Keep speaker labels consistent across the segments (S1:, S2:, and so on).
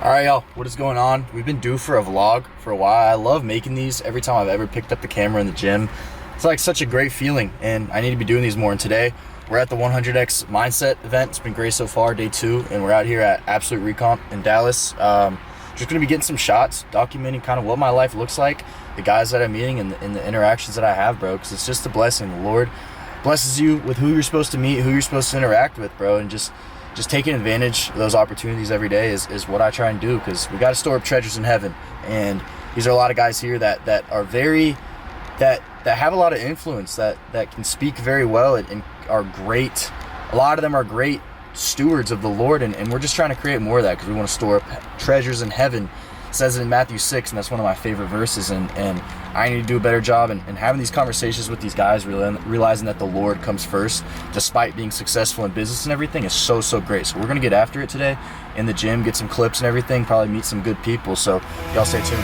S1: All right, y'all, what is going on? We've been due for a vlog for a while. I love making these every time I've ever picked up the camera in the gym. It's like such a great feeling, and I need to be doing these more. And today, we're at the 100X Mindset event. It's been great so far, day 2, and we're out here at Absolute Recomp in Dallas. Just going to be getting some shots, documenting kind of what my life looks like, the guys that I'm meeting, and the interactions that I have, bro, because it's just a blessing. The Lord blesses you with who you're supposed to meet, who you're supposed to interact with, bro, and just taking advantage of those opportunities every day is what I try and do, because we got to store up treasures in heaven. And these are a lot of guys here that are very that have a lot of influence, that can speak very well and are great. A lot of them are great stewards of the Lord, and we're just trying to create more of that because we want to store up treasures in heaven. It says it in Matthew 6, and that's one of my favorite verses. And I need to do a better job and having these conversations with these guys, realizing that the Lord comes first, despite being successful in business and everything, is so great. So we're going to get after it today in the gym, get some clips and everything, probably meet some good people. So y'all stay tuned.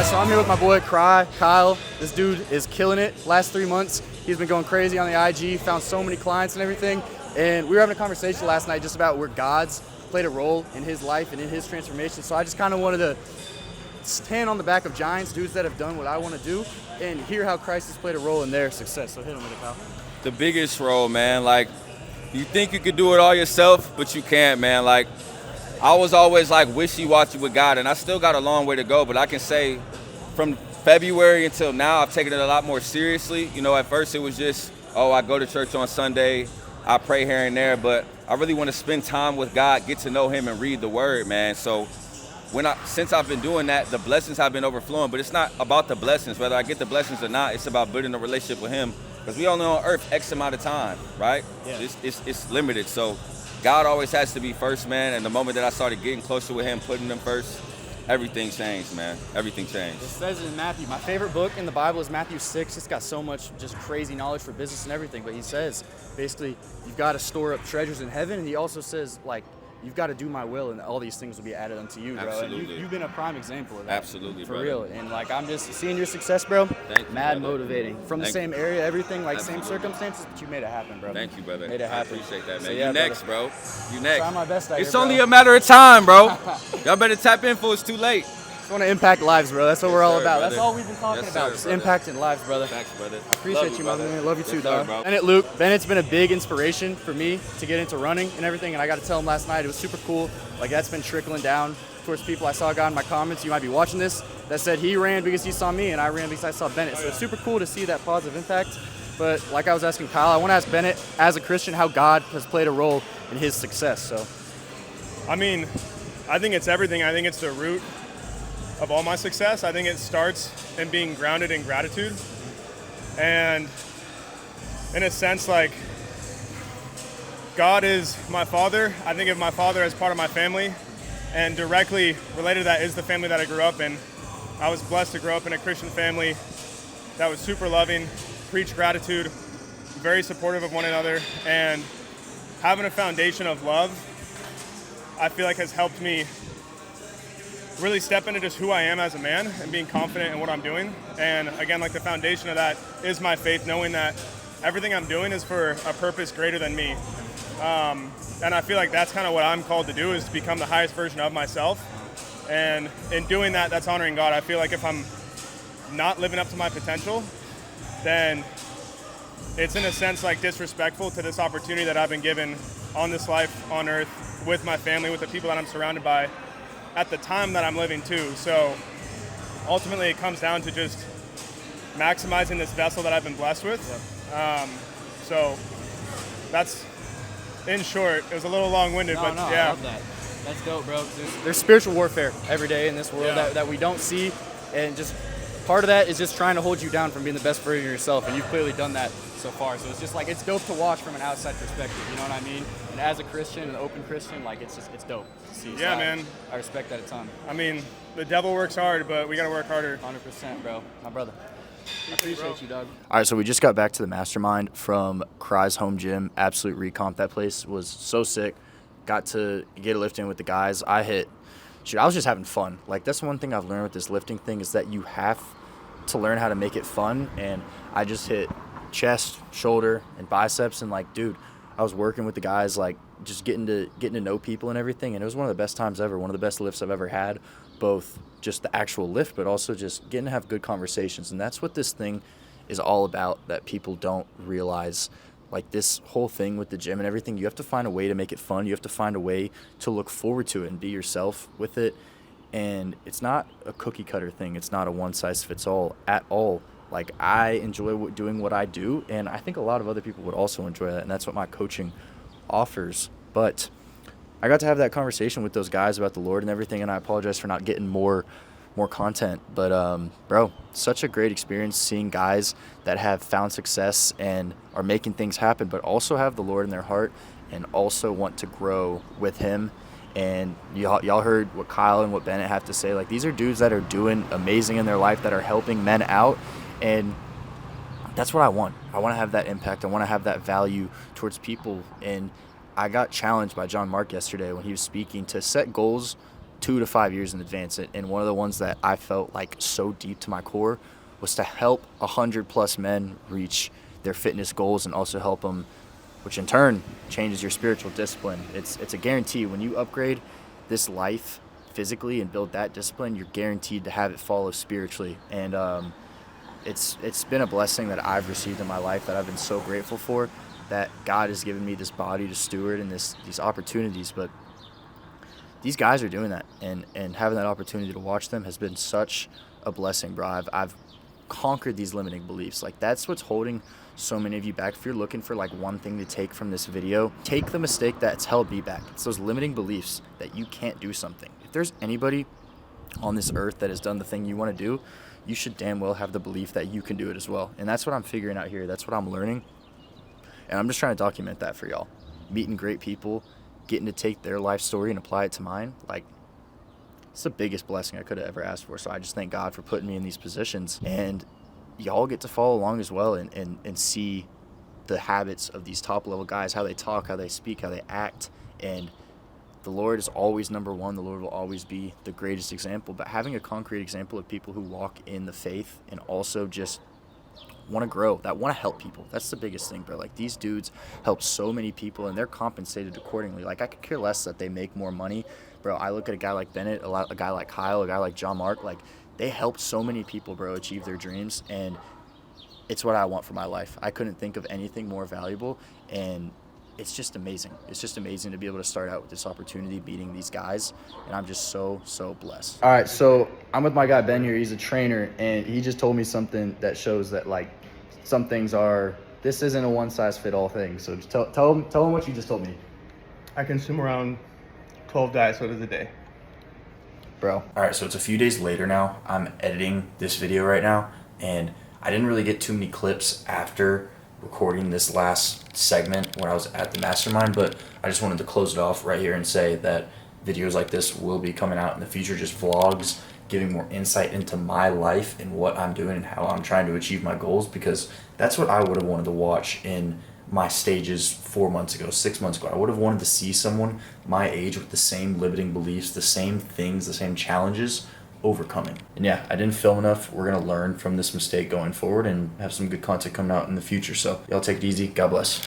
S1: So I'm here with my boy Kyle. This dude is killing it. Last 3 months, he's been going crazy on the IG, found so many clients and everything. And we were having a conversation last night just about where God's played a role in his life and in his transformation. So I just kind of wanted to stand on the back of giants, dudes that have done what I want to do, and hear how Christ has played a role in their success. So hit him with it, Kyle.
S2: The biggest role, man. Like, you think you could do it all yourself, but you can't, man. Like, I was always like wishy-washy with God, and I still got a long way to go, but I can say from February until now, I've taken it a lot more seriously. You know, at first it was just, I go to church on Sunday, I pray here and there, but I really want to spend time with God, get to know him and read the word, man. So since I've been doing that, the blessings have been overflowing, but it's not about the blessings. Whether I get the blessings or not, it's about building a relationship with him, because we only on earth X amount of time, right? Yeah. It's limited. So God always has to be first, man. And the moment that I started getting closer with him, putting him first, everything changed, man. Everything changed.
S1: It says it in Matthew. My favorite book in the Bible is Matthew 6. It's got so much just crazy knowledge for business and everything. But he says, basically, you've got to store up treasures in heaven. And he also says, like, you've got to do my will, and all these things will be added unto you, bro.
S2: Absolutely.
S1: And you've been a prime example of that.
S2: Absolutely,
S1: for
S2: brother.
S1: real. And like, I'm just seeing your success, bro.
S2: Thank you,
S1: mad
S2: brother.
S1: Motivating. From the same area, everything, like
S2: Absolutely.
S1: Same circumstances, but you made it happen, bro.
S2: Thank you, brother.
S1: Made it happen.
S2: I appreciate that, man.
S1: So, yeah,
S2: you next, bro. You next.
S1: Try my best out
S2: It's
S1: here,
S2: only
S1: bro.
S2: a matter of time, bro. Y'all better tap in before it's too late.
S1: Just want to impact lives, bro. That's what we're all
S2: sir,
S1: about.
S2: brother.
S1: That's all we've been talking
S2: Yes,
S1: about.
S2: sir,
S1: Just
S2: brother.
S1: impacting lives, brother.
S2: Thanks, brother.
S1: I appreciate you, my man. Love you too,
S2: Yes, sir,
S1: dog.
S2: bro.
S1: Bennett Luke. Bennett's been a big inspiration for me to get into running and everything, and I got to tell him last night, it was super cool. Like, that's been trickling down towards people. I saw a guy in my comments, you might be watching this, that said he ran because he saw me, and I ran because I saw Bennett. So it's super cool to see that positive impact. But like I was asking Kyle, I want to ask Bennett, as a Christian, how God has played a role in his success. So,
S3: I mean, I think it's everything. I think it's the root of all my success. I think it starts in being grounded in gratitude. And in a sense, like, God is my father. I think of my father as part of my family. And directly related to that is the family that I grew up in. I was blessed to grow up in a Christian family that was super loving, preached gratitude, very supportive of one another, and having a foundation of love, I feel like has helped me really step into just who I am as a man and being confident in what I'm doing. And again, like, the foundation of that is my faith, knowing that everything I'm doing is for a purpose greater than me. And I feel like that's kind of what I'm called to do, is to become the highest version of myself. And in doing that, that's honoring God. I feel like if I'm not living up to my potential, then it's in a sense like disrespectful to this opportunity that I've been given on this life on earth with my family, with the people that I'm surrounded by at the time that I'm living too. So ultimately it comes down to just maximizing this vessel that I've been blessed with. So that's, in short, it was a little long-winded, but yeah.
S1: I love that. That's dope, bro. There's spiritual warfare every day in this world that we don't see, and just
S4: part of that is just trying to hold you down from being the best version of yourself, and you've clearly done that so far. So it's just like, it's dope to watch from an outside perspective, you know what I mean? And as a Christian, an open Christian, like it's dope to see.
S3: Yeah,
S4: so
S3: man.
S4: I respect that a ton.
S3: I mean, the devil works hard, but we got to work harder.
S4: 100%, bro. My brother. I appreciate you, dog.
S1: All right, so we just got back to the mastermind from Cry's home gym. Absolute recomp. That place was so sick. Got to get a lift in with the guys. I was just having fun. Like, that's one thing I've learned with this lifting thing is that you have to learn how to make it fun. And I just hit chest, shoulder, and biceps. And, like, dude, I was working with the guys, like, just getting to know people and everything. And it was one of the best times ever, one of the best lifts I've ever had, both just the actual lift, but also just getting to have good conversations. And that's what this thing is all about that people don't realize. Like, this whole thing with the gym and everything, you have to find a way to make it fun. You have to find a way to look forward to it and be yourself with it. And it's not a cookie cutter thing. It's not a one size fits all at all. Like, I enjoy doing what I do, and I think a lot of other people would also enjoy that, and that's what my coaching offers. But I got to have that conversation with those guys about the Lord and everything, and I apologize for not getting more content. But, bro, such a great experience seeing guys that have found success and are making things happen, but also have the Lord in their heart and also want to grow with him. And y'all heard what Kyle and what Bennett have to say. Like, these are dudes that are doing amazing in their life, that are helping men out, and that's what I want. I want to have that impact. I want to have that value towards people. And I got challenged by John Mark yesterday when he was speaking to set goals 2 to 5 years in advance. And one of the ones that I felt like so deep to my core was to help 100+ men reach their fitness goals and also help them, which in turn changes your spiritual discipline. It's a guarantee. When you upgrade this life physically and build that discipline, you're guaranteed to have it follow spiritually. And it's been a blessing that I've received in my life that I've been so grateful for, that God has given me this body to steward and these opportunities. But these guys are doing that, and having that opportunity to watch them has been such a blessing, bro. I've conquered these limiting beliefs. Like, that's what's holding so many of you back. If you're looking for like one thing to take from this video, take the mistake that's held me back. It's those limiting beliefs that you can't do something. If there's anybody on this earth that has done the thing you want to do, you should damn well have the belief that you can do it as well. And that's what I'm figuring out here. That's what I'm learning. And I'm just trying to document that for y'all. Meeting great people, getting to take their life story and apply it to mine. Like, it's the biggest blessing I could have ever asked for. So I just thank God for putting me in these positions. And y'all get to follow along as well and see the habits of these top level guys, how they talk, how they speak, how they act. And the Lord is always number one. The Lord will always be the greatest example. But having a concrete example of people who walk in the faith and also just want to grow, that want to help people. That's the biggest thing, bro. Like, these dudes help so many people, and they're compensated accordingly. Like, I could care less that they make more money, bro. I look at a guy like Bennett, a guy like Kyle, a guy like John Mark. Like, they help so many people, bro, achieve their dreams, and it's what I want for my life. I couldn't think of anything more valuable, and it's just amazing. It's just amazing to be able to start out with this opportunity, meeting these guys, and I'm just so blessed. All right, so I'm with my guy Ben here. He's a trainer, and he just told me something that shows that, like, some things are, this isn't a one-size-fit-all thing. So just tell him what you just told me.
S3: I consume around 12 diet sodas a day.
S1: Bro. All right, so it's a few days later now. I'm editing this video right now, and I didn't really get too many clips after recording this last segment when I was at the mastermind, but I just wanted to close it off right here and say that videos like this will be coming out in the future, just vlogs, giving more insight into my life and what I'm doing and how I'm trying to achieve my goals, because that's what I would have wanted to watch in my stages 4 months ago, 6 months ago. I would have wanted to see someone my age with the same limiting beliefs, the same things, the same challenges overcoming. And yeah, I didn't film enough. We're going to learn from this mistake going forward and have some good content coming out in the future. So y'all take it easy. God bless.